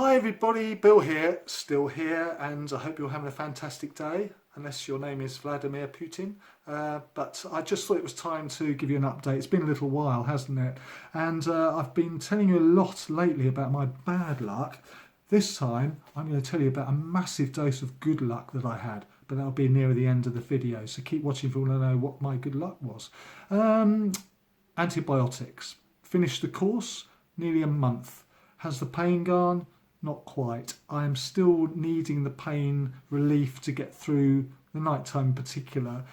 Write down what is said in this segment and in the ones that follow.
Hi everybody, Bill here, still here, and I hope you're having a fantastic day, unless your name is Vladimir Putin. But I just thought it was time to give you an update. It's been a little while, hasn't it? And I've been telling you a lot lately about my bad luck. This time, I'm going to tell you about a massive dose of good luck that I had, but that'll be near the end of the video, so keep watching if you want to know what my good luck was. Antibiotics. Finished the course, nearly a month. Has the pain gone? Not quite. I am still needing the pain relief to get through the night time in particular.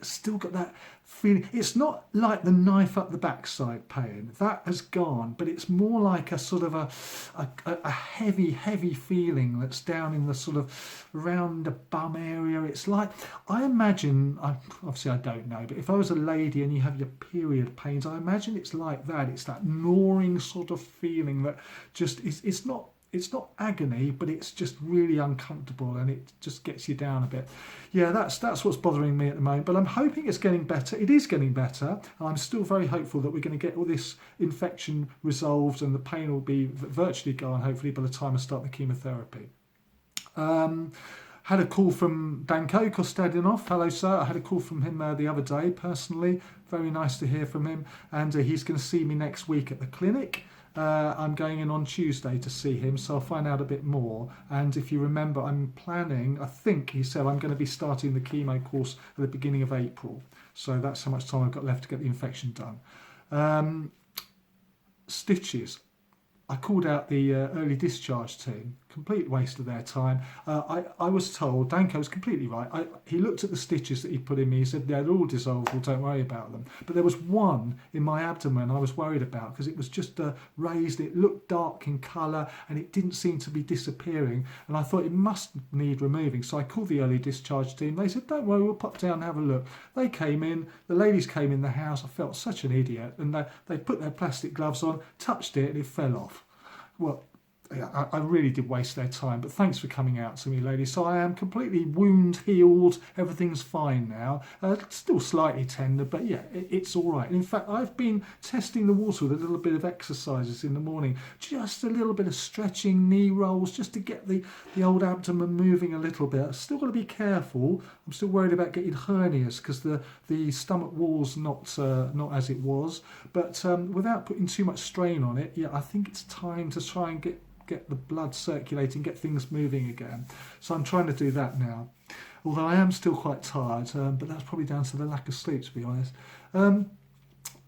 Still got that feeling. It's not like the knife up the backside pain. That has gone, but it's more like a sort of a heavy feeling that's down in the sort of around the bum area. It's like, I imagine, obviously I don't know, but if I was a lady and you have your period pains, I imagine it's like that. It's that gnawing sort of feeling that just is, it's not agony, but it's just really uncomfortable and it just gets you down a bit. Yeah, that's what's bothering me at the moment, but I'm hoping it's getting better. It is getting better, and I'm still very hopeful that we're going to get all this infection resolved and the pain will be virtually gone, hopefully, by the time I start the chemotherapy. Had a call from Danko Kostadinov. Hello, sir. I had a call from him the other day, personally. Very nice to hear from him, and he's going to see me next week at the clinic. I'm going in on Tuesday to see him, so I'll find out a bit more. And if you remember, I'm planning, I think he said I'm going to be starting the chemo course at the beginning of April. So that's how much time I've got left to get the infection done. Stitches. I called out the early discharge team. Complete waste of their time. I was told, Danko was completely right. He looked at the stitches that he put in me. He said, they're all dissolvable, don't worry about them. But there was one in my abdomen I was worried about because it was just raised. It looked dark in colour and it didn't seem to be disappearing. And I thought it must need removing. So I called the early discharge team. They said, don't worry, we'll pop down and have a look. They came in. The ladies came in the house. I felt such an idiot. And they put their plastic gloves on, touched it, and it fell off. Well, yeah, I really did waste their time, but thanks for coming out to me, ladies. So I am completely wound healed. Everything's fine now. Still slightly tender, but yeah, it's all right. In fact, I've been testing the water with a little bit of exercises in the morning, just a little bit of stretching, knee rolls, just to get the old abdomen moving a little bit. I've still got to be careful. I'm still worried about getting hernias because the stomach wall's not as it was. But without putting too much strain on it, yeah, I think it's time to try and get the blood circulating, get things moving again. So I'm trying to do that now. Although I am still quite tired, but that's probably down to the lack of sleep, to be honest.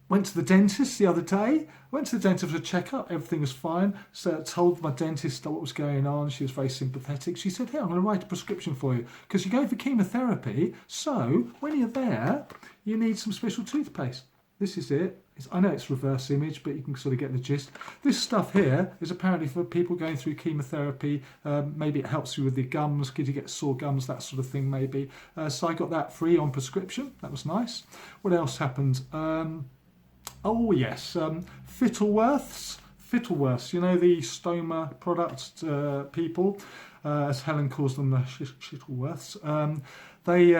Went to the dentist the other day. Went to the dentist for a checkup. Everything was fine. So I told my dentist what was going on. She was very sympathetic. She said, hey, I'm going to write a prescription for you because you're going for chemotherapy. So when you're there, you need some special toothpaste. This is it. I know it's reverse image, but you can sort of get the gist. This stuff here is apparently for people going through chemotherapy. Maybe it helps you with the gums, because you get sore gums, that sort of thing maybe. So I got that free on prescription. That was nice. What else happened? Oh yes, Fittleworths, you know, the Stoma product people, as Helen calls them, the Shittleworths. They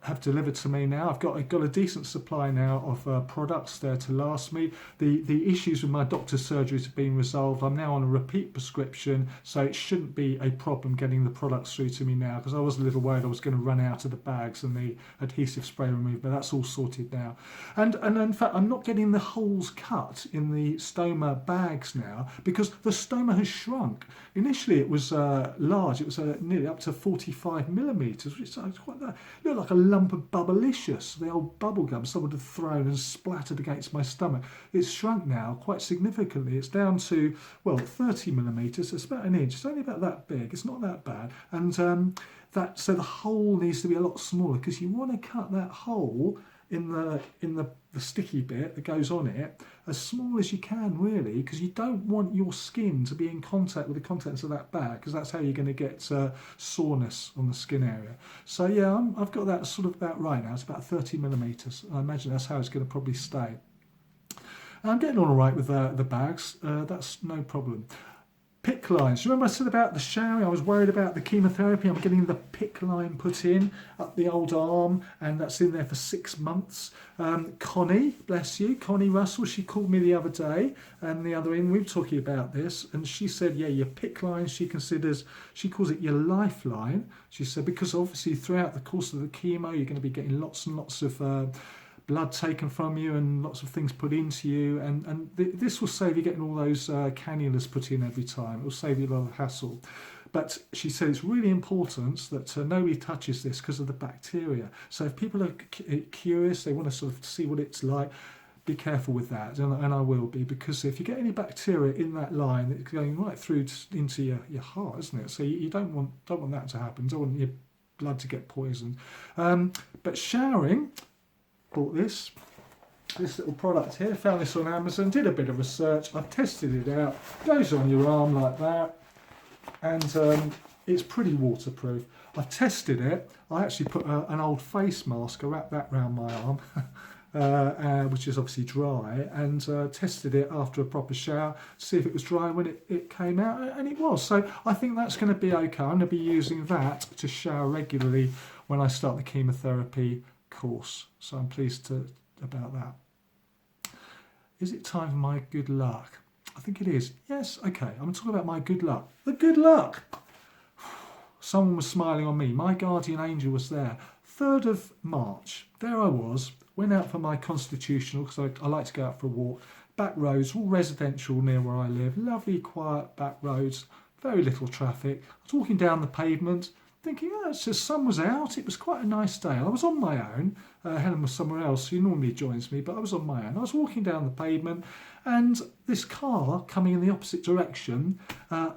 have delivered to me now. I've got a decent supply now of products there to last me. The issues with my doctor's surgeries have been resolved. I'm now on a repeat prescription, so it shouldn't be a problem getting the products through to me now, because I was a little worried I was going to run out of the bags and the adhesive spray removed, but that's all sorted now. And in fact, I'm not getting the holes cut in the Stoma bags now because the Stoma has shrunk. Initially it was large. It was nearly up to 45 millimetres, which is quite that. It looked like a lump of bubblicious, the old bubble gum someone had thrown and splattered against my stomach. It's shrunk now quite significantly. It's down to, well, 30 millimetres. It's about an inch. It's only about that big. It's not that bad. And so the hole needs to be a lot smaller because you want to cut that hole in the sticky bit that goes on it as small as you can, really, because you don't want your skin to be in contact with the contents of that bag, because that's how you're going to get soreness on the skin area. So yeah, I've got that sort of about right now. It's about 30 millimetres. I imagine that's how it's going to probably stay. I'm getting on all right with the bags. That's no problem. PICC lines. Remember I said about the showering? I was worried about the chemotherapy. I'm getting the PICC line put in up the old arm, and that's in there for 6 months. Connie, bless you, Connie Russell, she called me the other day, and the other in, we were talking about this, and she said, yeah, your PICC line, she calls it your lifeline. She said, because obviously throughout the course of the chemo, you're going to be getting lots and lots of blood taken from you and lots of things put into you, and this will save you getting all those cannulas put in every time. It will save you a lot of hassle. But she said it's really important that nobody touches this because of the bacteria. So if people are curious, they want to sort of see what it's like, be careful with that, and I will be, because if you get any bacteria in that line, it's going right through into your heart, isn't it? So you don't want that to happen. You don't want your blood to get poisoned. But showering, bought this little product here, found this on Amazon, did a bit of research, I've tested it out, goes on your arm like that, and it's pretty waterproof. I've tested it, I actually put an old face mask, I wrapped that around my arm, which is obviously dry, and tested it after a proper shower to see if it was dry when it came out, and it was. So I think that's going to be okay. I'm going to be using that to shower regularly when I start the chemotherapy course, so I'm pleased about that. Is it time for my good luck? I think it is. Yes, okay, I'm going to talk about my good luck. The good luck! Someone was smiling on me. My guardian angel was there. 3rd of March, there I was, went out for my constitutional, because I like to go out for a walk. Back roads, all residential near where I live, lovely quiet back roads, very little traffic. I was walking down the pavement, thinking, oh, it's just sun was out, it was quite a nice day. I was on my own, Helen was somewhere else, who normally joins me, but I was on my own. I was walking down the pavement, and this car coming in the opposite direction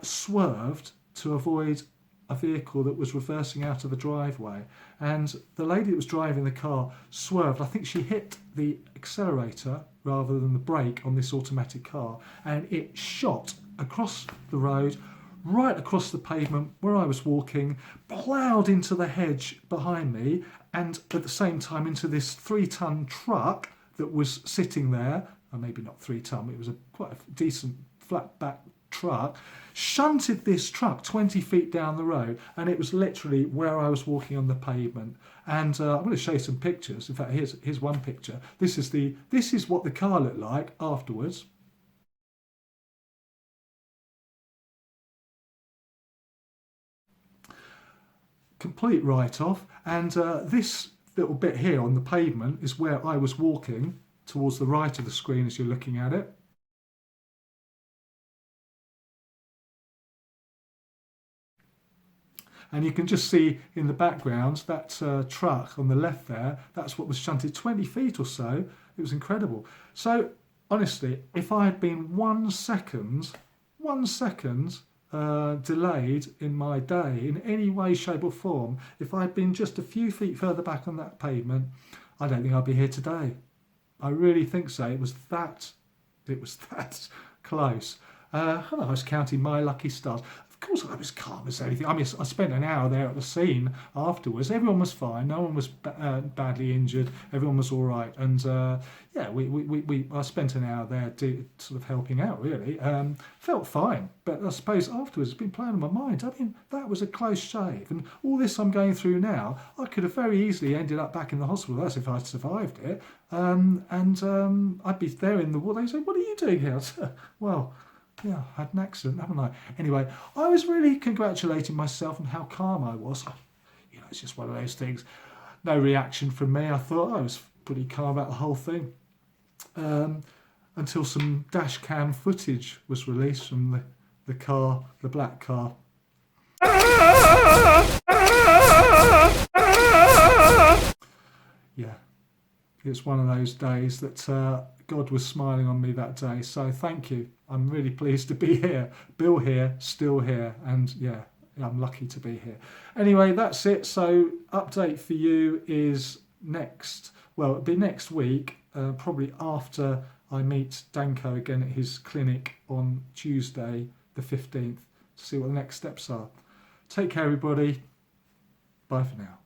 swerved to avoid a vehicle that was reversing out of the driveway. And the lady that was driving the car swerved. I think she hit the accelerator rather than the brake on this automatic car, and it shot across the road, right across the pavement where I was walking, ploughed into the hedge behind me, and at the same time into this 3-ton truck that was sitting there. Or maybe not 3-ton, it was quite a decent flat back truck, shunted this truck 20 feet down the road, and it was literally where I was walking on the pavement. And I'm going to show you some pictures. In fact, here's one picture. This is what the car looked like afterwards. Complete write-off, and this little bit here on the pavement is where I was walking towards the right of the screen as you're looking at it. And you can just see in the background that truck on the left there, that's what was shunted 20 feet or so. It was incredible. So honestly, if I had been 1 second delayed in my day in any way, shape or form, if I'd been just a few feet further back on that pavement, I don't think I'd be here today. I really think so. It was that close. I was counting my lucky stars. Of course I was calm as anything. I mean, I spent an hour there at the scene afterwards. Everyone was fine. No one was badly injured. Everyone was all right. And yeah, I spent an hour there sort of helping out, really. Felt fine. But I suppose afterwards it's been playing on my mind. I mean, that was a close shave. And all this I'm going through now, I could have very easily ended up back in the hospital. That's if I'd survived it. I'd be there in the ward. They say, what are you doing here? Well, yeah, I had an accident, haven't I? Anyway, I was really congratulating myself on how calm I was. You know, it's just one of those things. No reaction from me. I thought I was pretty calm about the whole thing. Until some dash cam footage was released from the car, the black car. Yeah, it's one of those days that God was smiling on me that day. So thank you. I'm really pleased to be here. Bill here, still here. And yeah, I'm lucky to be here. Anyway, that's it. So update for you is it'll be next week, probably after I meet Danko again at his clinic on Tuesday, the 15th, to see what the next steps are. Take care, everybody. Bye for now.